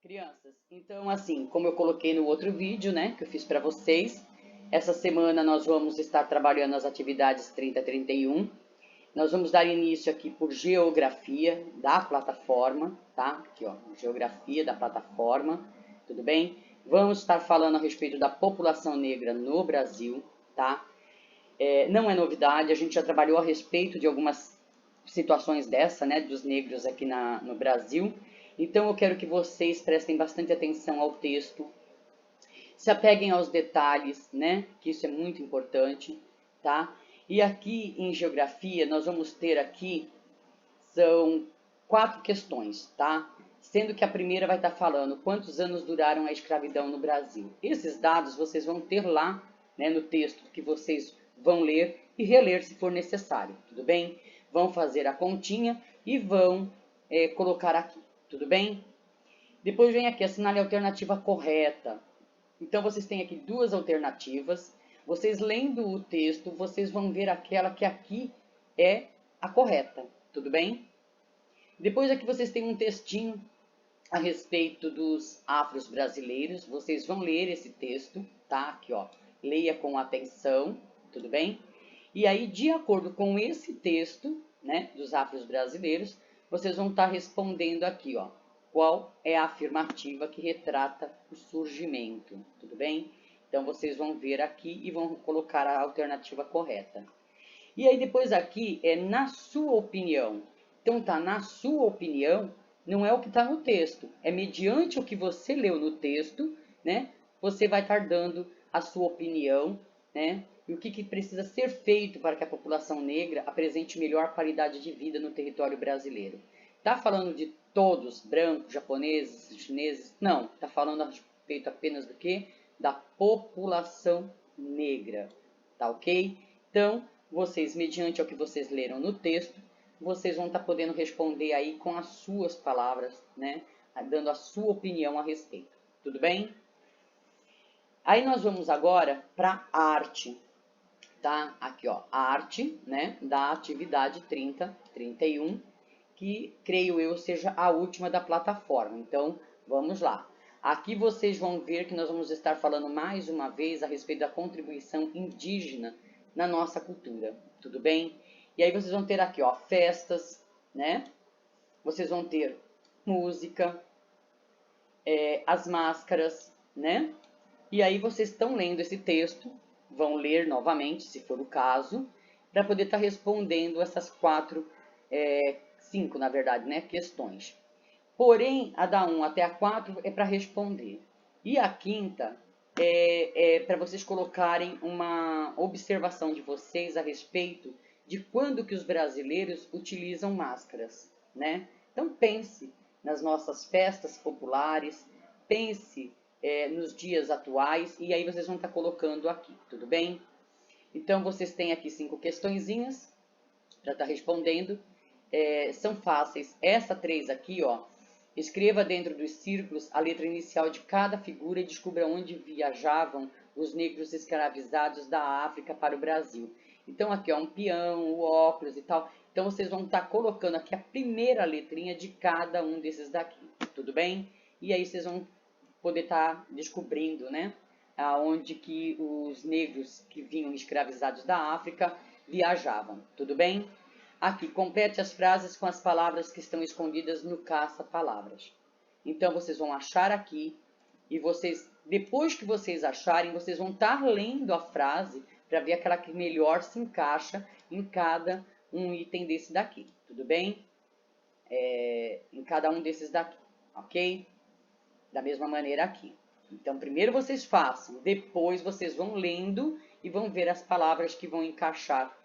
Crianças, então assim, como eu coloquei no outro vídeo, né, que eu fiz para vocês, essa semana nós vamos estar trabalhando as atividades 30 e 31. Nós vamos dar início aqui por geografia da plataforma, tá? Aqui, ó, geografia da plataforma, tudo bem? Vamos estar falando a respeito da população negra no Brasil, tá? Não é novidade, a gente já trabalhou a respeito de algumas situações dessa, né, dos negros aqui no Brasil. Então eu quero que vocês prestem bastante atenção ao texto, se apeguem aos detalhes, né, que isso é muito importante, tá? E aqui em geografia nós vamos ter aqui, são 4 questões, tá? Sendo que a primeira vai estar falando quantos anos duraram a escravidão no Brasil. Esses dados vocês vão ter lá, né, no texto que vocês vão ler e reler se for necessário, tudo bem? Vão fazer a continha e vão colocar aqui, tudo bem? Depois vem aqui, assinale a alternativa correta. Então vocês têm aqui duas alternativas. Vocês lendo o texto, vocês vão ver aquela que aqui é a correta, tudo bem? Depois aqui vocês têm um textinho a respeito dos afros brasileiros. Vocês vão ler esse texto, tá? Aqui, ó. Leia com atenção, tudo bem? E aí, de acordo com esse texto, né, dos afros brasileiros, vocês vão estar respondendo aqui, ó. Qual é a afirmativa que retrata o surgimento, tudo bem? Então, vocês vão ver aqui e vão colocar a alternativa correta. E aí, depois aqui é na sua opinião. Então, tá na sua opinião, não é o que está no texto. É mediante o que você leu no texto, né? Você vai estar dando a sua opinião, né? E o que precisa ser feito para que a população negra apresente melhor qualidade de vida no território brasileiro. Está falando de todos, brancos, japoneses, chineses? Não, está falando a respeito apenas do quê? Da população negra, tá ok? Então, vocês, mediante o que vocês leram no texto, vocês vão estar podendo responder aí com as suas palavras, né? Dando a sua opinião a respeito, tudo bem? Aí nós vamos agora para a arte, tá? Aqui, ó, a arte, né, da atividade 30, 31, que creio eu seja a última da plataforma. Então, vamos lá. Aqui vocês vão ver que nós vamos estar falando mais uma vez a respeito da contribuição indígena na nossa cultura, tudo bem? E aí vocês vão ter aqui, ó, festas, né? Vocês vão ter música, as máscaras, né? E aí vocês estão lendo esse texto, vão ler novamente, se for o caso, para poder estar respondendo essas 5, na verdade, né, questões. Porém, a da 1 até a 4 é para responder. E a quinta é para vocês colocarem uma observação de vocês a respeito de quando que os brasileiros utilizam máscaras, né? Então pense nas nossas festas populares, pense nos dias atuais e aí vocês vão estar colocando aqui, tudo bem? Então vocês têm aqui 5 questõezinhas para estar respondendo. São fáceis. Essa 3 aqui, ó, escreva dentro dos círculos a letra inicial de cada figura e descubra onde viajavam os negros escravizados da África para o Brasil. Então aqui, ó, um peão, o óculos e tal. Então vocês vão estar colocando aqui a primeira letrinha de cada um desses daqui, tudo bem? E aí vocês vão poder estar descobrindo, né, aonde que os negros que vinham escravizados da África viajavam, tudo bem? Aqui, complete as frases com as palavras que estão escondidas no caça-palavras. Então, vocês vão achar aqui e vocês, depois que vocês acharem, vocês vão estar lendo a frase para ver aquela que melhor se encaixa em cada um item desse daqui, tudo bem? Em cada um desses daqui, ok? Da mesma maneira aqui. Então, primeiro vocês façam, depois vocês vão lendo e vão ver as palavras que vão encaixar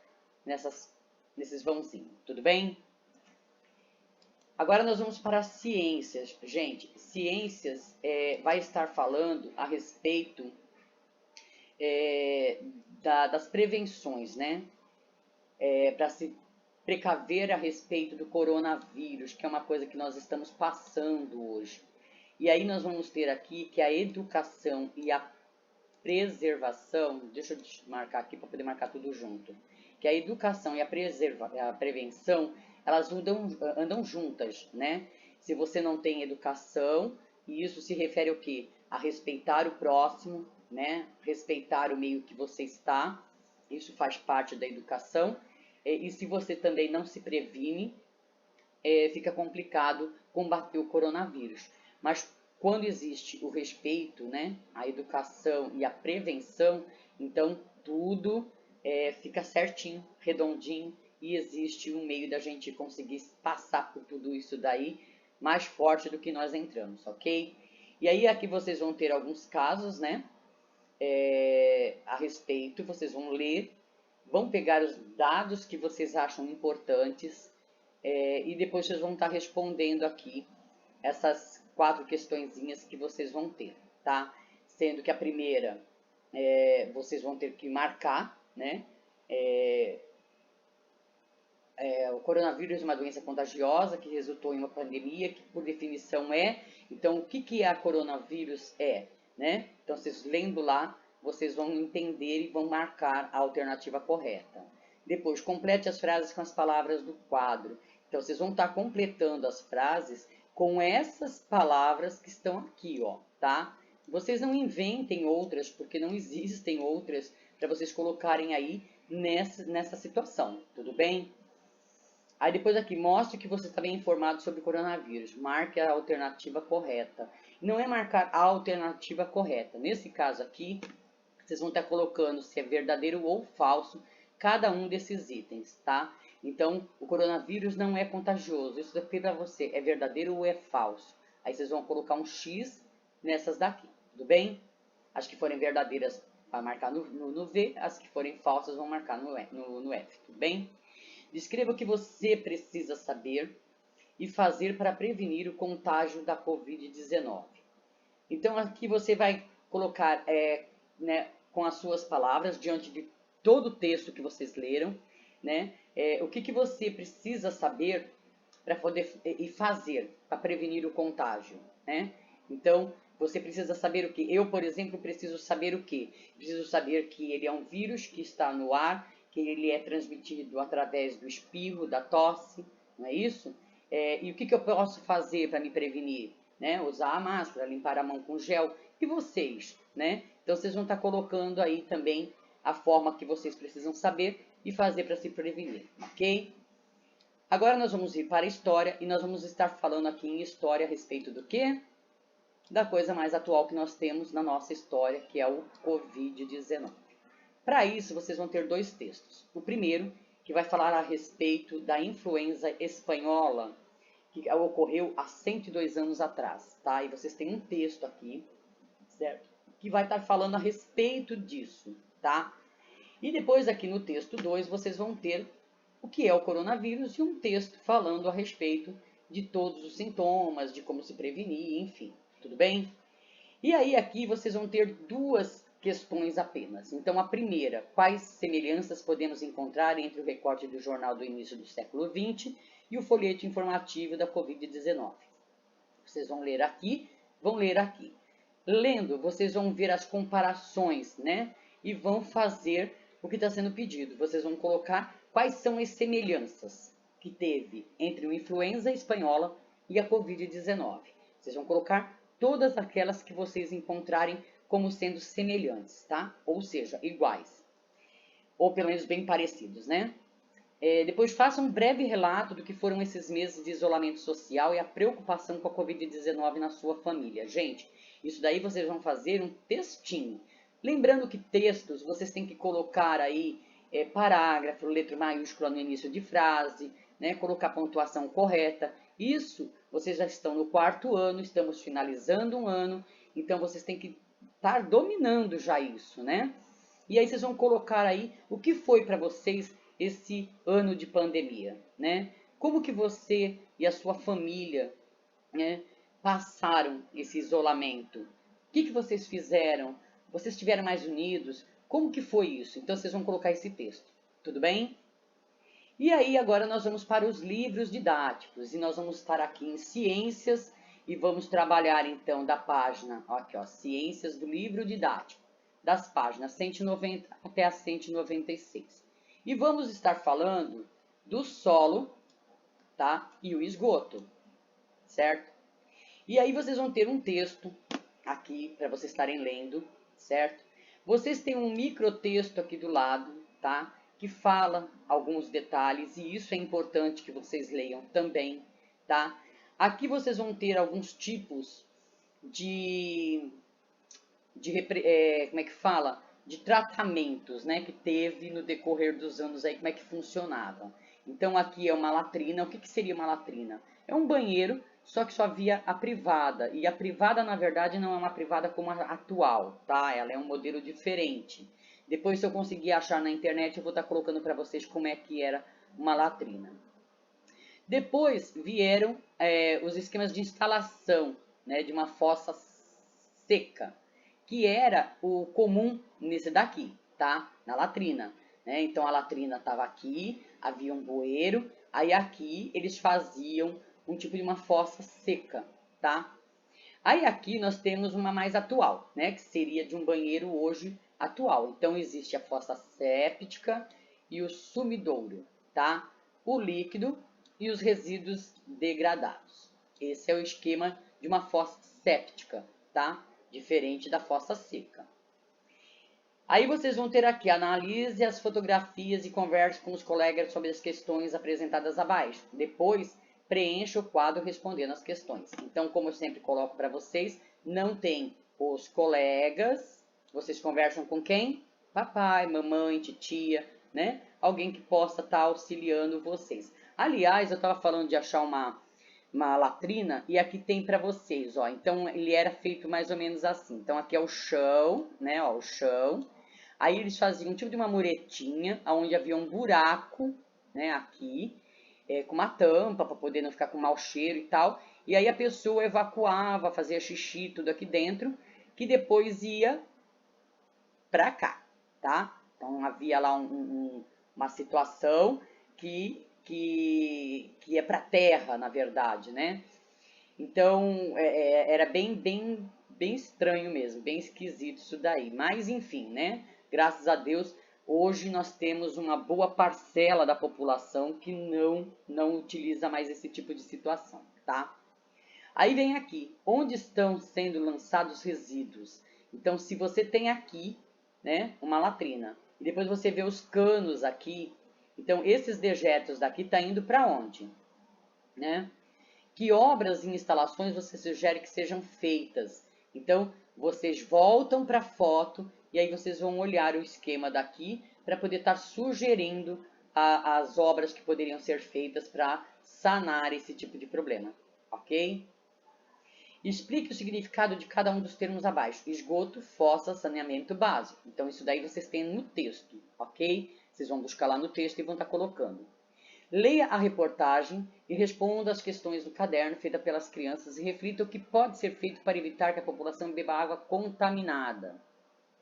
nesses vãozinhos, tudo bem? Agora nós vamos para as ciências. Gente, ciências vai estar falando a respeito das prevenções, né? Para se precaver a respeito do coronavírus, que é uma coisa que nós estamos passando hoje. E aí nós vamos ter aqui que a educação e a preservação, deixa eu marcar aqui para poder marcar tudo junto, que a educação e a prevenção, elas andam juntas, né? Se você não tem educação, E isso se refere ao quê? A respeitar o próximo, né? Respeitar o meio que você está. Isso faz parte da educação. E se você também não se previne, fica complicado combater o coronavírus. Mas quando existe o respeito, né, a educação e a prevenção, então tudo fica certinho, redondinho, e existe um meio da gente conseguir passar por tudo isso daí mais forte do que nós entramos, ok? E aí aqui vocês vão ter alguns casos, né, a respeito, vocês vão ler, vão pegar os dados que vocês acham importantes, e depois vocês vão estar respondendo aqui essas 4 questõezinhas que vocês vão ter, tá? Sendo que a primeira, vocês vão ter que marcar, né? O coronavírus é uma doença contagiosa que resultou em uma pandemia, que por definição é. Então, o que a coronavírus é, né? Então, vocês lendo lá, vocês vão entender e vão marcar a alternativa correta. Depois, complete as frases com as palavras do quadro. Então, vocês vão estar completando as frases com essas palavras que estão aqui, ó, tá? Vocês não inventem outras, porque não existem outras para vocês colocarem aí nessa situação, tudo bem? Aí depois aqui, mostre que você está bem informado sobre o coronavírus. Marque a alternativa correta. Não é marcar a alternativa correta. Nesse caso aqui, vocês vão estar colocando se é verdadeiro ou falso cada um desses itens, tá? Então, o coronavírus não é contagioso. Isso daqui para você é verdadeiro ou é falso. Aí vocês vão colocar um X nessas daqui, tudo bem? As que forem verdadeiras vai marcar no V, as que forem falsas vão marcar no F, tudo bem? Descreva o que você precisa saber e fazer para prevenir o contágio da Covid-19. Então, aqui você vai colocar né, com as suas palavras, diante de todo o texto que vocês leram, né, o que você precisa saber para poder e fazer para prevenir o contágio, né? Então, você precisa saber o que? Eu, por exemplo, preciso saber o que? Preciso saber que ele é um vírus que está no ar, que ele é transmitido através do espirro, da tosse, não é isso? E o que eu posso fazer para me prevenir? Né? Usar a máscara, limpar a mão com gel. E vocês, né? Então, vocês vão estar colocando aí também a forma que vocês precisam saber e fazer para se prevenir, ok? Agora nós vamos ir para a história e nós vamos estar falando aqui em história a respeito do quê? Da coisa mais atual que nós temos na nossa história, que é o Covid-19. Para isso, vocês vão ter 2 textos. O primeiro, que vai falar a respeito da influenza espanhola, que ocorreu há 102 anos atrás, tá? E vocês têm um texto aqui, certo? Que vai estar falando a respeito disso, tá? E depois aqui no texto 2, vocês vão ter o que é o coronavírus e um texto falando a respeito de todos os sintomas, de como se prevenir, enfim, tudo bem? E aí aqui vocês vão ter 2 questões apenas. Então, a primeira, quais semelhanças podemos encontrar entre o recorte do jornal do início do século XX e o folheto informativo da Covid-19? Vocês vão ler aqui, vão ler aqui. Lendo, vocês vão ver as comparações, né? E vão fazer o que está sendo pedido. Vocês vão colocar quais são as semelhanças que teve entre o influenza espanhola e a Covid-19. Vocês vão colocar todas aquelas que vocês encontrarem como sendo semelhantes, tá? Ou seja, iguais. Ou pelo menos bem parecidos, né? Depois faça um breve relato do que foram esses meses de isolamento social e a preocupação com a Covid-19 na sua família. Gente, isso daí vocês vão fazer um textinho. Lembrando que textos vocês têm que colocar aí parágrafo, letra maiúscula no início de frase, né? Colocar a pontuação correta. Isso, vocês já estão no 4º ano, estamos finalizando um ano, então vocês têm que estar dominando já isso, né? E aí vocês vão colocar aí o que foi para vocês esse ano de pandemia, né? Como que você e a sua família, né, passaram esse isolamento? O que vocês fizeram? Vocês estiveram mais unidos? Como que foi isso? Então vocês vão colocar esse texto, tudo bem? E aí agora nós vamos para os livros didáticos e nós vamos estar aqui em ciências e vamos trabalhar então da página, aqui ó, ciências do livro didático, das páginas 190 até a 196. E vamos estar falando do solo, tá? E o esgoto, certo? E aí vocês vão ter um texto aqui para vocês estarem lendo, certo? Vocês têm um microtexto aqui do lado, tá? Que fala alguns detalhes e isso é importante que vocês leiam também, tá? Aqui vocês vão ter alguns tipos de como é que fala? De tratamentos, né, que teve no decorrer dos anos aí, como é que funcionava. Então aqui é uma latrina. O que, que seria uma latrina? É um banheiro, só que só havia a privada. E a privada, na verdade, não é uma privada como a atual, tá? Ela é um modelo diferente. Depois, se eu conseguir achar na internet, eu vou estar colocando para vocês como é que era uma latrina. Depois vieram os esquemas de instalação, né, de uma fossa seca, que era o comum nesse daqui, tá? Na latrina, né? Então a latrina estava aqui, havia um bueiro, aí aqui eles faziam um tipo de uma fossa seca, tá? Aí aqui nós temos uma mais atual, né? Que seria de um banheiro hoje atual. Então existe a fossa séptica e o sumidouro, tá? O líquido e os resíduos degradados. Esse é o esquema de uma fossa séptica, tá? Diferente da fossa seca. Aí vocês vão ter aqui, analise as fotografias e converse com os colegas sobre as questões apresentadas abaixo. Depois, preencha o quadro respondendo as questões. Então, como eu sempre coloco para vocês, não tem os colegas, vocês conversam com quem? Papai, mamãe, titia, né? Alguém que possa estar auxiliando vocês. Aliás, eu estava falando de achar uma latrina e aqui tem para vocês, ó. Então ele era feito mais ou menos assim. Então aqui é o chão, né, ó, o chão. Aí eles faziam um tipo de uma muretinha, onde havia um buraco, né, aqui, com uma tampa para poder não ficar com mau cheiro e tal. E aí a pessoa evacuava, fazia xixi, tudo aqui dentro, que depois ia para cá, tá? Então havia lá uma situação que ia para a terra, na verdade, né? Então era bem estranho mesmo, bem esquisito isso daí. Mas enfim, né? Graças a Deus, hoje nós temos uma boa parcela da população que não utiliza mais esse tipo de situação, tá? Aí vem aqui, onde estão sendo lançados resíduos? Então, se você tem aqui, né, uma latrina, e depois você vê os canos aqui, então esses dejetos daqui tá indo para onde, né? Que obras e instalações você sugere que sejam feitas? Então, vocês voltam para a foto e aí vocês vão olhar o esquema daqui para poder estar sugerindo as obras que poderiam ser feitas para sanar esse tipo de problema, ok? Explique o significado de cada um dos termos abaixo. Esgoto, fossa, saneamento básico. Então, isso daí vocês têm no texto, ok? Vocês vão buscar lá no texto e vão estar colocando. Leia a reportagem e responda às questões do caderno feita pelas crianças e reflita o que pode ser feito para evitar que a população beba água contaminada,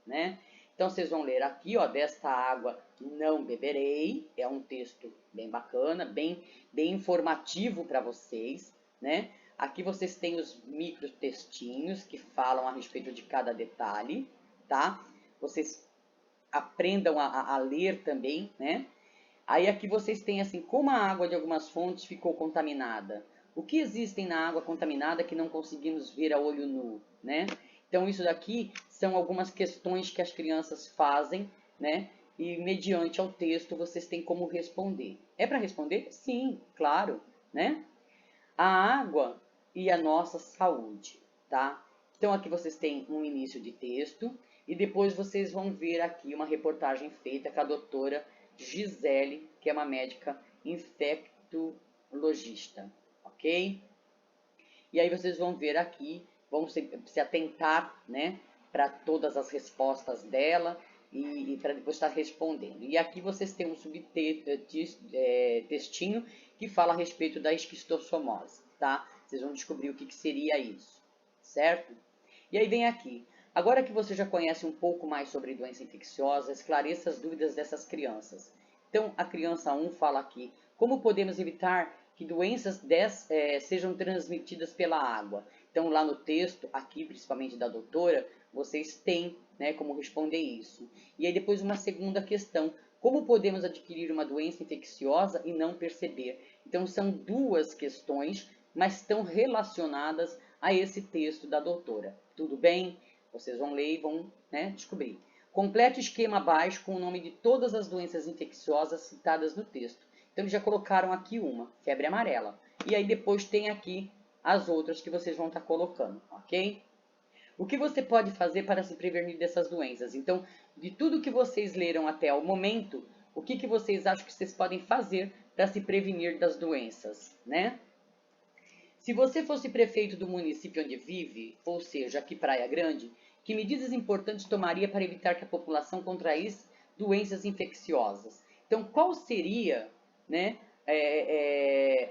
né? Então, vocês vão ler aqui, ó, desta água não beberei. É um texto bem bacana, bem informativo para vocês, né? Aqui vocês têm os micro textinhos que falam a respeito de cada detalhe, tá? Vocês aprendam a ler também, né? Aí aqui vocês têm assim, como a água de algumas fontes ficou contaminada. O que existem na água contaminada que não conseguimos ver a olho nu, né? Então isso daqui são algumas questões que as crianças fazem, né? E mediante ao texto vocês têm como responder. É para responder? Sim, claro, né? A água e a nossa saúde, tá? Então aqui vocês têm um início de texto e depois vocês vão ver aqui uma reportagem feita com a doutora Gisele, que é uma médica infectologista, ok? E aí vocês vão ver aqui, vão se atentar, né, para todas as respostas dela e para depois estar respondendo. E aqui vocês têm um subtextinho que fala a respeito da esquistossomose, tá? Vocês vão descobrir o que seria isso, certo? E aí vem aqui. Agora que você já conhece um pouco mais sobre doença infecciosa, esclareça as dúvidas dessas crianças. Então, a criança 1 fala aqui, como podemos evitar que doenças sejam transmitidas pela água? Então, lá no texto, aqui principalmente da doutora, vocês têm, né, como responder isso. E aí depois uma segunda questão, como podemos adquirir uma doença infecciosa e não perceber? Então, são duas questões, mas estão relacionadas a esse texto da doutora. Tudo bem? Vocês vão ler e vão, né, descobrir. Complete o esquema abaixo com o nome de todas as doenças infecciosas citadas no texto. Então, eles já colocaram aqui uma, febre amarela. E aí depois tem aqui as outras que vocês vão estar colocando, ok? O que você pode fazer para se prevenir dessas doenças? Então, de tudo que vocês leram até o momento, o que vocês acham que vocês podem fazer para se prevenir das doenças, né? Se você fosse prefeito do município onde vive, ou seja, aqui Praia Grande, que medidas importantes tomaria para evitar que a população contraísse doenças infecciosas? Então, qual seria, né,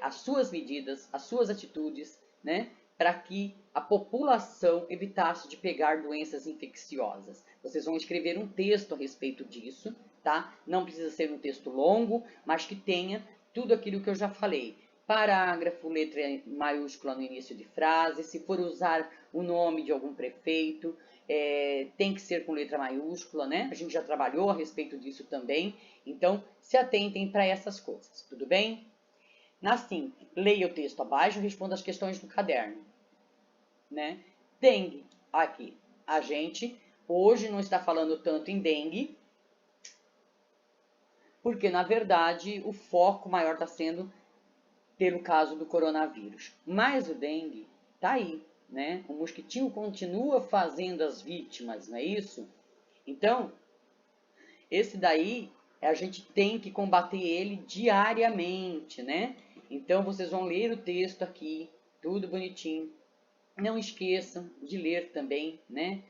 as suas medidas, as suas atitudes, né, para que a população evitasse de pegar doenças infecciosas? Vocês vão escrever um texto a respeito disso, tá? Não precisa ser um texto longo, mas que tenha tudo aquilo que eu já falei. Parágrafo, letra maiúscula no início de frase. Se for usar o nome de algum prefeito, tem que ser com letra maiúscula, né? A gente já trabalhou a respeito disso também. Então, se atentem para essas coisas, tudo bem? Na 5, leia o texto abaixo e responda as questões do caderno, né? Dengue, aqui, a gente hoje não está falando tanto em dengue, porque, na verdade, o foco maior está sendo pelo caso do coronavírus. Mas o dengue tá aí, né? O mosquitinho continua fazendo as vítimas, não é isso? Então, esse daí a gente tem que combater ele diariamente, né? Então, vocês vão ler o texto aqui, tudo bonitinho. Não esqueçam de ler também, né?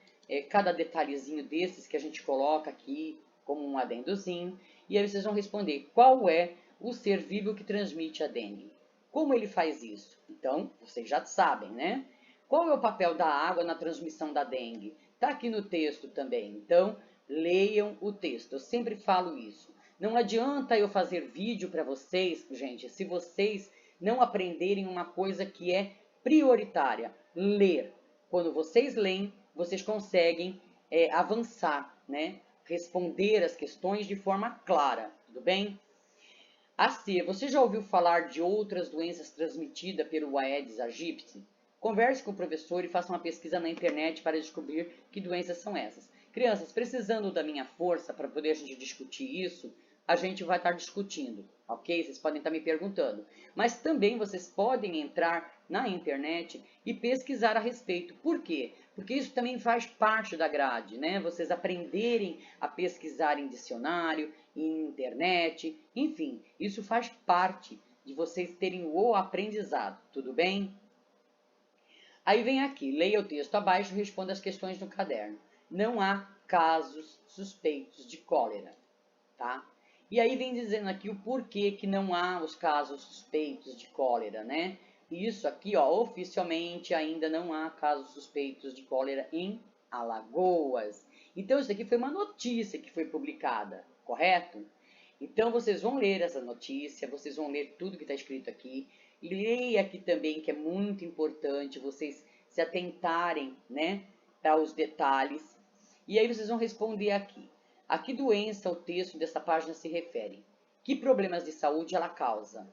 Cada detalhezinho desses que a gente coloca aqui como um adendozinho. E aí vocês vão responder qual é o ser vivo que transmite a dengue. Como ele faz isso? Então, vocês já sabem, né? Qual é o papel da água na transmissão da dengue? Está aqui no texto também. Então, leiam o texto. Eu sempre falo isso. Não adianta eu fazer vídeo para vocês, gente, se vocês não aprenderem uma coisa que é prioritária, ler. Quando vocês leem, vocês conseguem avançar, né? Responder as questões de forma clara, tudo bem? A C. Você já ouviu falar de outras doenças transmitidas pelo Aedes aegypti? Converse com o professor e faça uma pesquisa na internet para descobrir que doenças são essas. Crianças, precisando da minha força para poder a gente discutir isso, a gente vai estar discutindo, ok? Vocês podem estar me perguntando. Mas também vocês podem entrar na internet e pesquisar a respeito. Por quê? Porque isso também faz parte da grade, né? Vocês aprenderem a pesquisar em dicionário, em internet, enfim, isso faz parte de vocês terem o aprendizado, tudo bem? Aí vem aqui, leia o texto abaixo e responda as questões no caderno. Não há casos suspeitos de cólera, tá? E aí vem dizendo aqui o porquê que não há os casos suspeitos de cólera, né? Isso aqui, ó, oficialmente ainda não há casos suspeitos de cólera em Alagoas. Então, isso aqui foi uma notícia que foi publicada, correto? Então, vocês vão ler essa notícia, vocês vão ler tudo que está escrito aqui. Leia aqui também, que é muito importante vocês se atentarem, né, para os detalhes. E aí vocês vão responder aqui. A que doença o texto dessa página se refere? Que problemas de saúde ela causa?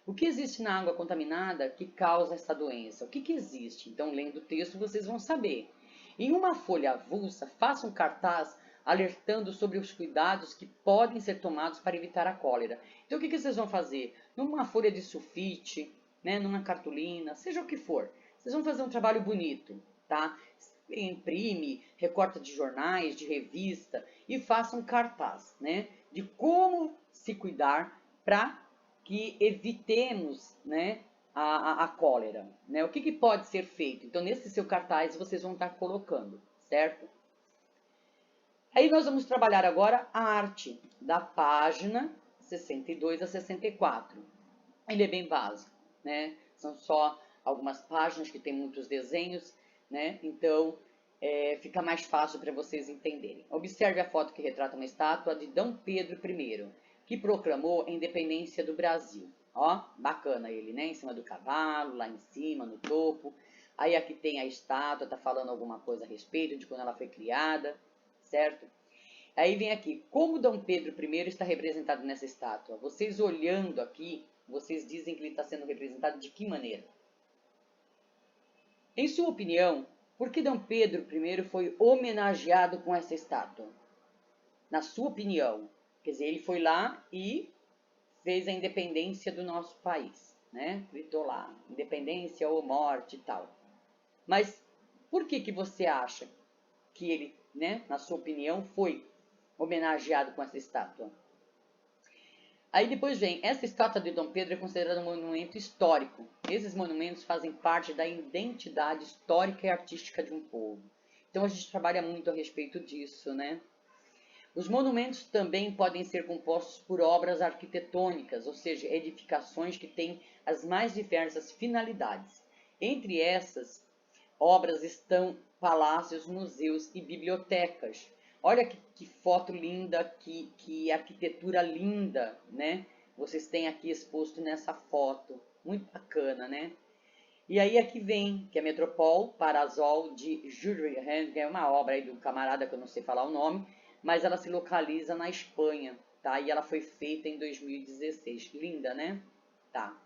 O que existe na água contaminada que causa essa doença? O que existe? Então, lendo o texto, vocês vão saber. Em uma folha avulsa, faça um cartaz alertando sobre os cuidados que podem ser tomados para evitar a cólera. Então, o que vocês vão fazer? Numa folha de sulfite, né, numa cartolina, seja o que for. Vocês vão fazer um trabalho bonito, tá? Imprime, recorta de jornais, de revista e faça um cartaz, né, de como se cuidar para que evitemos, né, a cólera, né? O que pode ser feito? Então, nesse seu cartaz, vocês vão estar colocando, certo? Aí nós vamos trabalhar agora a arte da página 62 a 64. Ele é bem básico, né? São só algumas páginas que tem muitos desenhos, né? Então, fica mais fácil para vocês entenderem. Observe a foto que retrata uma estátua de D. Pedro I, que proclamou a independência do Brasil. Ó, bacana ele, né? Em cima do cavalo, lá em cima, no topo. Aí aqui tem a estátua, tá falando alguma coisa a respeito de quando ela foi criada, certo? Aí vem aqui, como D. Pedro I está representado nessa estátua? Vocês olhando aqui, vocês dizem que ele está sendo representado de que maneira? Em sua opinião, por que Dom Pedro I foi homenageado com essa estátua? Na sua opinião, quer dizer, ele foi lá e fez a independência do nosso país, né? Gritou lá, independência ou morte e tal. Mas por que você acha que ele, né, na sua opinião, foi homenageado com essa estátua? Aí depois vem, essa estátua de Dom Pedro é considerada um monumento histórico. Esses monumentos fazem parte da identidade histórica e artística de um povo. Então a gente trabalha muito a respeito disso, né? Os monumentos também podem ser compostos por obras arquitetônicas, ou seja, edificações que têm as mais diversas finalidades. Entre essas obras estão palácios, museus e bibliotecas. Olha que foto linda, que arquitetura linda, né? Vocês têm aqui exposto nessa foto. Muito bacana, né? E aí aqui vem, que é Metropole Parasol de Jules Verne, que é uma obra aí do camarada que eu não sei falar o nome, mas ela se localiza na Espanha, tá? E ela foi feita em 2016. Linda, né? Tá.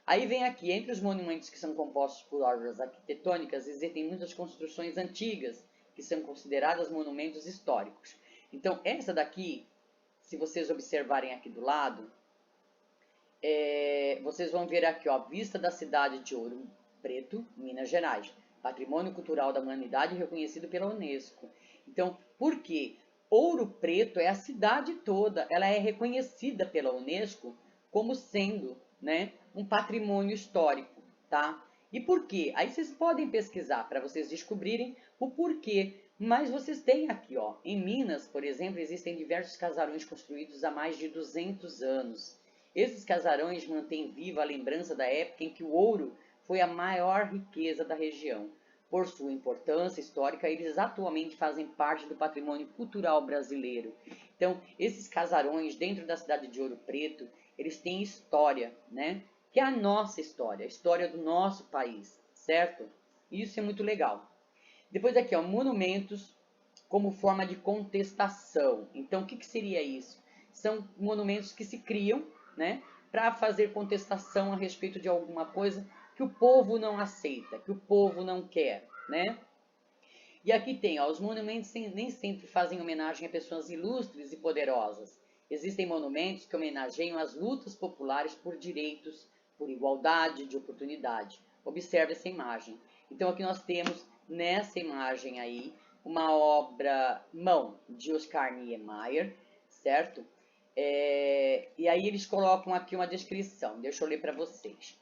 Aí vem aqui, entre os monumentos que são compostos por obras arquitetônicas, existem muitas construções antigas, que são consideradas monumentos históricos. Então, essa daqui, se vocês observarem aqui do lado, vocês vão ver aqui, ó, vista da cidade de Ouro Preto, Minas Gerais. Patrimônio Cultural da Humanidade reconhecido pela Unesco. Então, por quê? Ouro Preto é a cidade toda, ela é reconhecida pela Unesco como sendo, né, um patrimônio histórico, tá? E por quê? Aí vocês podem pesquisar para vocês descobrirem o porquê. Mas vocês têm aqui, ó, em Minas, por exemplo, existem diversos casarões construídos há mais de 200 anos. Esses casarões mantêm viva a lembrança da época em que o ouro foi a maior riqueza da região. Por sua importância histórica, eles atualmente fazem parte do patrimônio cultural brasileiro. Então, esses casarões dentro da cidade de Ouro Preto, eles têm história, né? Que é a nossa história, a história do nosso país, certo? Isso é muito legal. Depois aqui, ó, monumentos como forma de contestação. Então, o que seria isso? São monumentos que se criam, né, para fazer contestação a respeito de alguma coisa que o povo não aceita, que o povo não quer, né? E aqui tem, ó, os monumentos nem sempre fazem homenagem a pessoas ilustres e poderosas. Existem monumentos que homenageiam as lutas populares por direitos, por igualdade de oportunidade. Observe essa imagem. Então aqui nós temos, nessa imagem aí, uma obra mão de Oscar Niemeyer, certo? E aí eles colocam aqui uma descrição, deixa eu ler para vocês.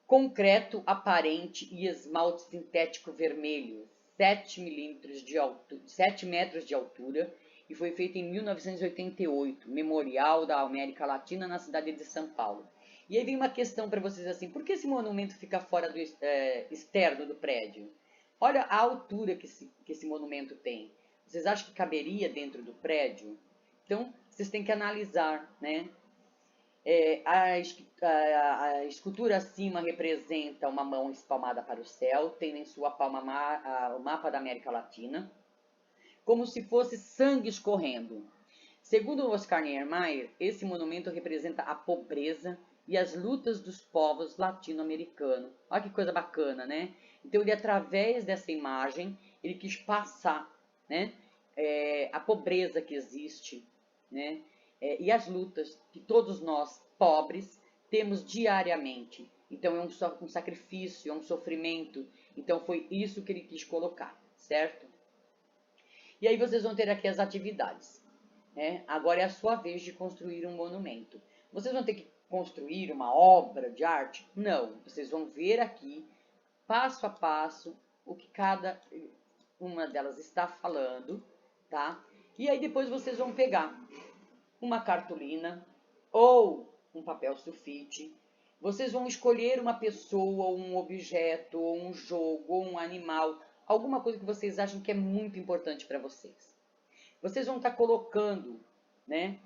Concreto aparente e esmalte sintético vermelho, 7 metros de altura, e foi feito em 1988, Memorial da América Latina na cidade de São Paulo. E aí vem uma questão para vocês assim, por que esse monumento fica fora do externo do prédio? Olha a altura que esse monumento tem. Vocês acham que caberia dentro do prédio? Então, vocês têm que analisar, né? A escultura acima representa uma mão espalmada para o céu, tem em sua palma o mapa da América Latina, como se fosse sangue escorrendo. Segundo Oscar Niemeyer, esse monumento representa a pobreza e as lutas dos povos latino-americanos. Olha que coisa bacana, né? Então, ele, através dessa imagem, ele quis passar, né, a pobreza que existe, né, e as lutas que todos nós, pobres, temos diariamente. Então, é um sacrifício, é um sofrimento. Então, foi isso que ele quis colocar, certo? E aí vocês vão ter aqui as atividades. Agora é a sua vez de construir um monumento. Vocês vão ter que construir uma obra de arte? Não. Vocês vão ver aqui, passo a passo, o que cada uma delas está falando, tá? E aí depois vocês vão pegar uma cartolina ou um papel sulfite. Vocês vão escolher uma pessoa, ou um objeto, ou um jogo, ou um animal, alguma coisa que vocês acham que é muito importante para vocês. Vocês vão estar colocando, né,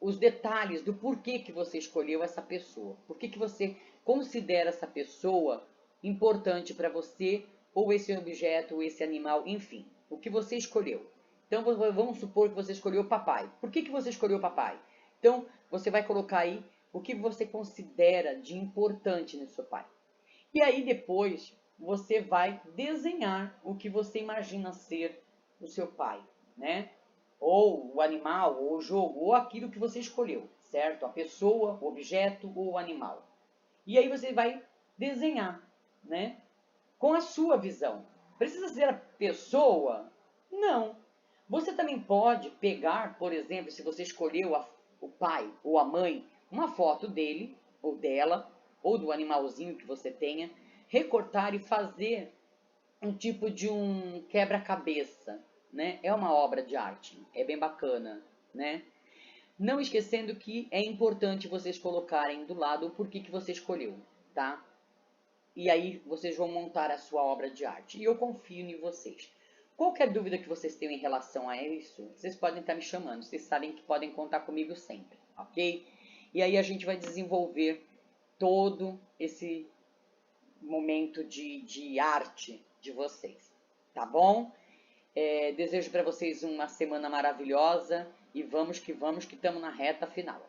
os detalhes do porquê que você escolheu essa pessoa. Por que você considera essa pessoa importante para você, ou esse objeto, ou esse animal, enfim, o que você escolheu. Então, vamos supor que você escolheu o papai. Por que você escolheu o papai? Então, você vai colocar aí o que você considera de importante no seu pai. E aí depois você vai desenhar o que você imagina ser o seu pai, né? Ou o animal, ou o jogo, ou aquilo que você escolheu, certo? A pessoa, o objeto ou o animal. E aí você vai desenhar, né? Com a sua visão. Precisa ser a pessoa? Não. Você também pode pegar, por exemplo, se você escolheu o pai ou a mãe, uma foto dele ou dela, ou do animalzinho que você tenha, recortar e fazer um tipo de um quebra-cabeça, né? É uma obra de arte, é bem bacana, né? Não esquecendo que é importante vocês colocarem do lado o porquê que você escolheu, tá? E aí vocês vão montar a sua obra de arte. E eu confio em vocês. Qualquer dúvida que vocês tenham em relação a isso, vocês podem estar me chamando. Vocês sabem que podem contar comigo sempre, ok? E aí a gente vai desenvolver todo esse momento de arte de vocês, tá bom? Desejo para vocês uma semana maravilhosa e vamos que estamos na reta final.